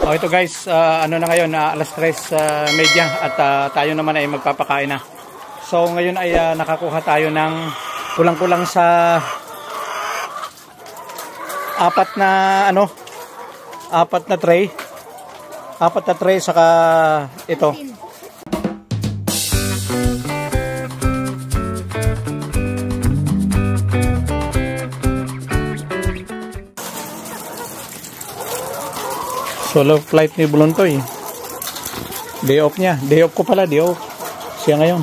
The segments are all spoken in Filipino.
Oh, ito guys, ano na ngayon, alas 3 media at tayo naman ay magpapakain na. So ngayon ay nakakuha tayo ng kulang-kulang sa apat na tray saka ito. Solo flight ni Bulontoy. Day off niya. Day off ko pala. Day off. Siya ngayon.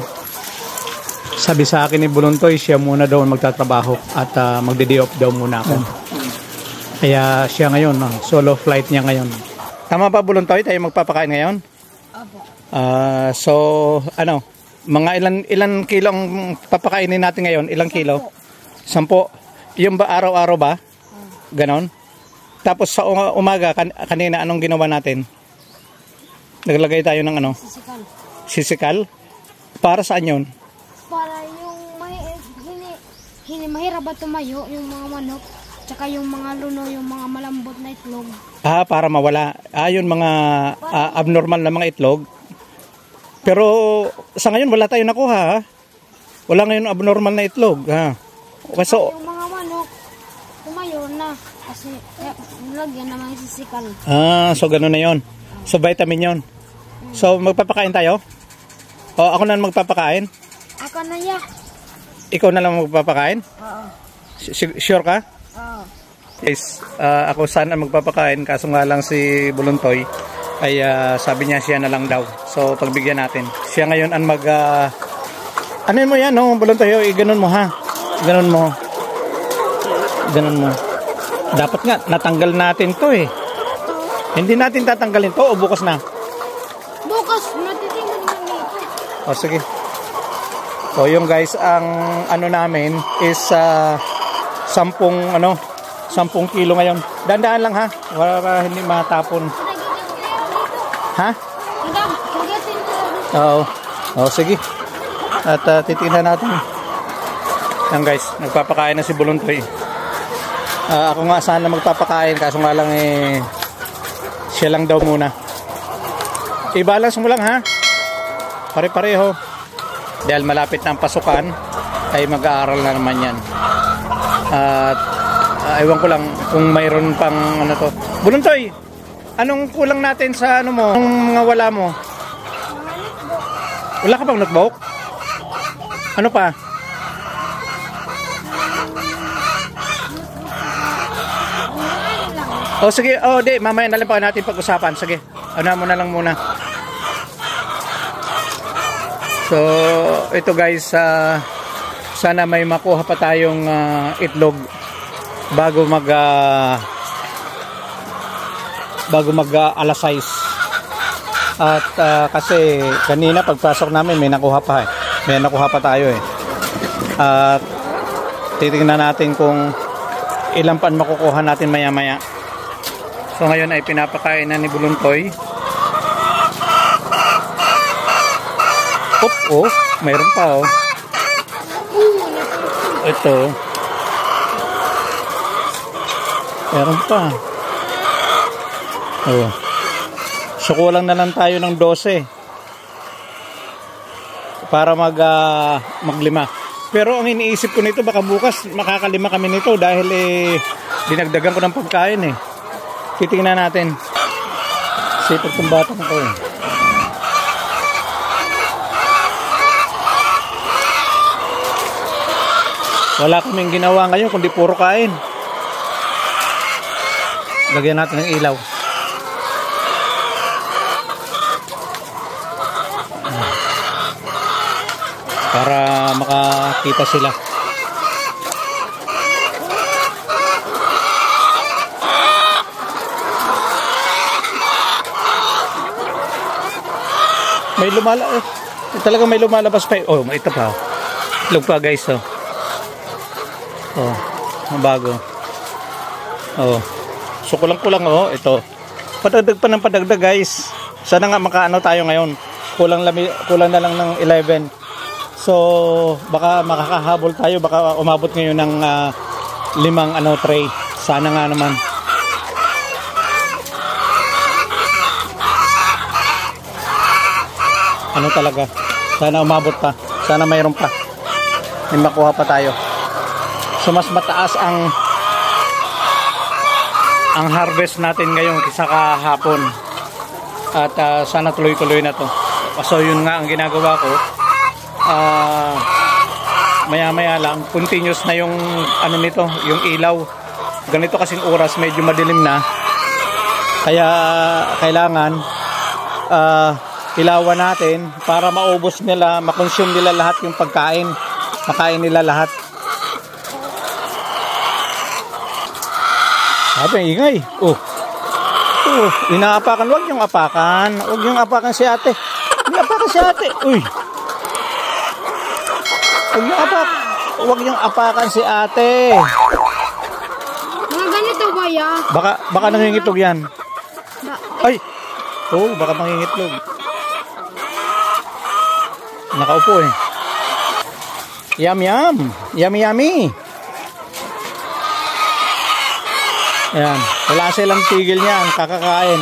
Sabi sa akin ni Bulontoy, siya muna daw magtatrabaho at magde-day off daw muna ako. Kaya siya ngayon. Solo flight niya ngayon. Tama ba Bulontoy? Tayo magpapakain ngayon? Opo. So, ano? Mga ilan kilo ang papakainin natin ngayon? Ilang kilo? 10. Yung ba araw-araw ba? Ganon? Tapos sa umaga, kanina anong ginawa natin? Naglagay tayo ng ano? Sisikal. Sisikal? Para saan yun? Para yung mahirap ba tumayo, yung mga manok, tsaka yung mga luno, yung mga malambot na itlog. Para mawala. Yun mga abnormal na mga itlog. Pero sa ngayon wala tayong nakuha ha? Wala ngayon abnormal na itlog ha? So, yung mga manok, tumayo na. Kasi lagyan naman sisikal. So gano'n na yon. So vitamin yon. So magpapakain tayo? O ako na magpapakain? Ako na ya. Ikaw na lang magpapakain? Oo. Sure ka? Oo. Yes, ako sana magpapakain kaso nga lang si Bulontoy ay sabi niya siya na lang daw. So pagbigyan natin. Siya ngayon ang ano mo yan no? Bulontoy, gano'n mo ha? Gano'n mo. Gano'n mo. Dapat nga, natanggal natin to eh. Hindi natin tatanggalin to o bukas na? Bukas, matitingnan lang ito. O sige. So yung guys, ang ano namin is 10 kilo ngayon. Dandaan lang ha, para hindi matapon. Ha? Oo. O sige. At titingnan natin. Yan guys, nagpapakain na si Bulontoy. Ako nga sana magpapakain kaso nga lang siya lang daw muna. I-balance mo lang ha. Pare-pareho. Dahil malapit na ang pasukan ay mag-aaral na naman yan. At ewan ko lang kung mayroon pang ano to. Bulontoy, anong kulang natin sa ano mo? Anong mga wala mo? Wala ka bang notebook? Ano pa? Oh sige, di, mamaya na lang pa natin pag-usapan. Sige, ano mo na lang muna. So, ito guys, sana may makuha pa tayong itlog bago mag alas 6. At kasi kanina pagpasok namin may nakuha pa May nakuha pa tayo eh. At titingnan natin kung ilan pa makukuha natin maya-maya. So ngayon ay pinapakain na ni Bulontoy. Mayroon pa Ito. Meron pa. So kulang na lang tayo ng 12 para maglima. Pero ang iniisip ko nito baka bukas makakalima kami nito dahil dinagdagan ko ng pagkain eh. Titingnan natin. Sipag kong batang ko eh. Wala kaming ginawa ngayon kundi puro kain. Lagyan natin ng ilaw. Para makakita sila. Talagang may lumalabas pa. Ito pa. Itlog pa guys bago. So kulang-kulang ito. Padagdag pa ng padagdag guys. Sana nga makaano tayo ngayon. Kulang na lang ng 11. So baka makakahabol tayo, baka umabot ngayon ng 5 tray. Sana nga naman. ano talaga. Sana umabot pa. Sana mayroon pa. May makuha pa tayo. So mas mataas ang harvest natin ngayon kaysa kahapon. At sana tuloy-tuloy na to. So yun nga ang ginagawa ko. Maya-maya lang, continuous na yung ano nito, yung ilaw. Ganito kasing oras, medyo madilim na. Kaya kailangan ilawan natin para maubos nila, makonsume nila lahat yung pagkain. Makain nila lahat. Sabi, ingay. Inaapakan. Huwag yung apakan. Huwag yung apakan si ate. Huwag apakan si ate. Uy. Huwag yung apakan si ate. Mga ganito ba ya? Baka nangingitog yan. Ay. Baka mangingitlog. Nakaupo eh. Yum yum. Yummy yummy. Ayan. Wala silang tigil niyan. Kakakain.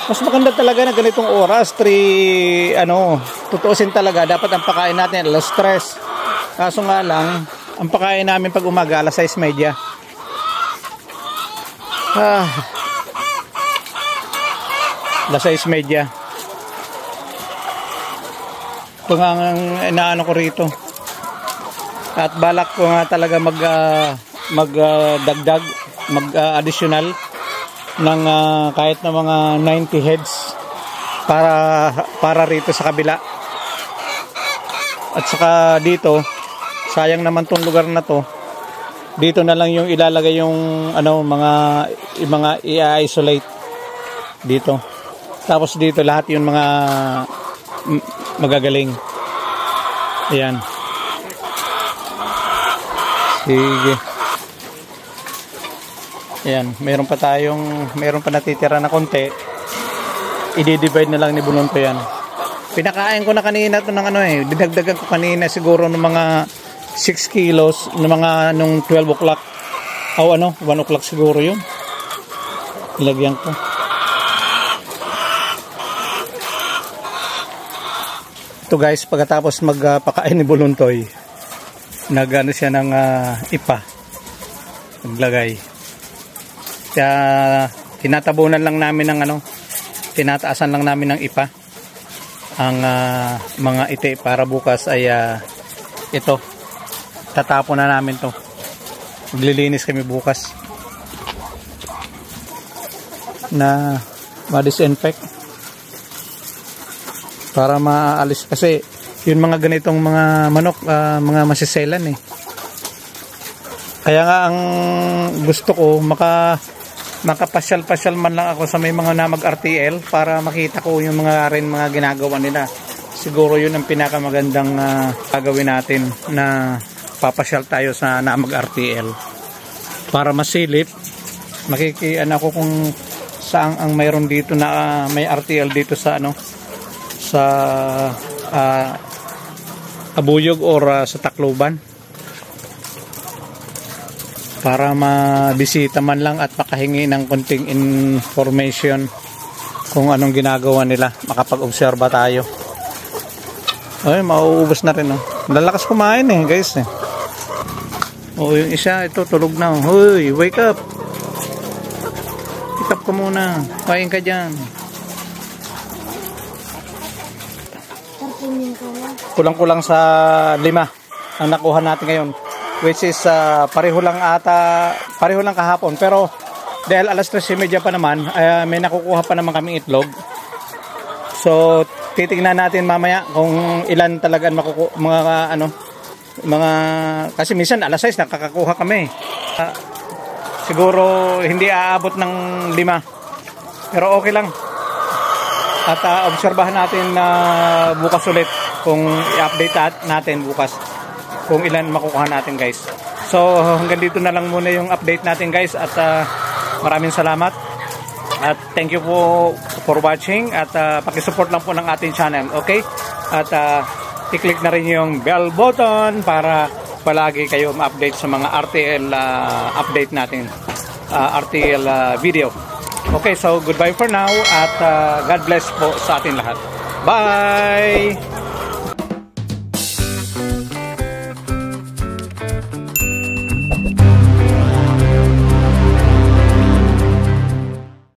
Mas maganda talaga na ganitong oras. Tutuusin talaga. Dapat ang pakain natin alas 3. Kaso nga lang, ang pakain namin pag umaga alas 6:30. Alas 6:30. Ito nga ang inaano ko rito. At balak ko nga talaga magdagdag, mag-additional ng kahit na mga 90 heads para rito sa kabila. At saka dito, sayang naman tong lugar na to. Dito na lang yung ilalagay yung mga i-isolate dito. Tapos dito lahat yung mga magagaling. Ayan. Sige. Ayan, meron pa natitira na konti. I-divide na lang ni Bulonto yan. Pinakain ko na kanina ito ng dinagdagan ko kanina siguro ng mga 6 kilos nung 12 o'clock. 1 o'clock siguro yun. Ilagyan ko. Ito guys, pagkatapos magpakain ni Bulontoy, nagano siya ng ipa. Naglagay. Kaya tinatabunan lang namin ng tinataasan lang namin ng ipa ang mga ite para bukas ay ito tatapon na namin to. Maglilinis kami bukas na ma-disinfect para maalis kasi yung mga ganitong mga manok mga masiselan eh. Kaya nga ang gusto ko makapasyal-pasyal man lang ako sa may mga namag-RTL para makita ko yung mga ginagawa nila. Siguro yun ang pinakamagandang gagawin natin, na papasyal tayo sa namag-RTL para masilip. Makikian ako kung saan ang mayroon dito na may RTL dito sa sa Abuyog or sa Tacloban, para mabisita man lang at makahingi ng konting information kung anong ginagawa nila, makapag-obserba tayo. Ay, mauubos na rin lalakas kumain guys yung isa ito tulog na. Hoy, wake up, pick up ka muna, kain ka dyan. Kulang-kulang sa 5 ang nakuha natin ngayon, which is pareho lang kahapon, pero dahil alas 3:30 pa naman, may nakukuha pa naman kami itlog. So titingnan natin mamaya kung ilan talaga mga kasi minsan alas 6 nakakakuha kami. Siguro hindi aabot ng 5, pero okay lang. At obserbahan natin bukas ulit, kung i-update natin bukas kung ilan makukuha natin guys. So hanggang dito na lang muna yung update natin guys, at maraming salamat at thank you po for watching, at pakisupport lang po ng ating channel, okay? At i-click na rin yung bell button para palagi kayo ma-update sa mga RTL update natin, RTL video. Okay, so goodbye for now, at God bless po sa ating lahat. Bye!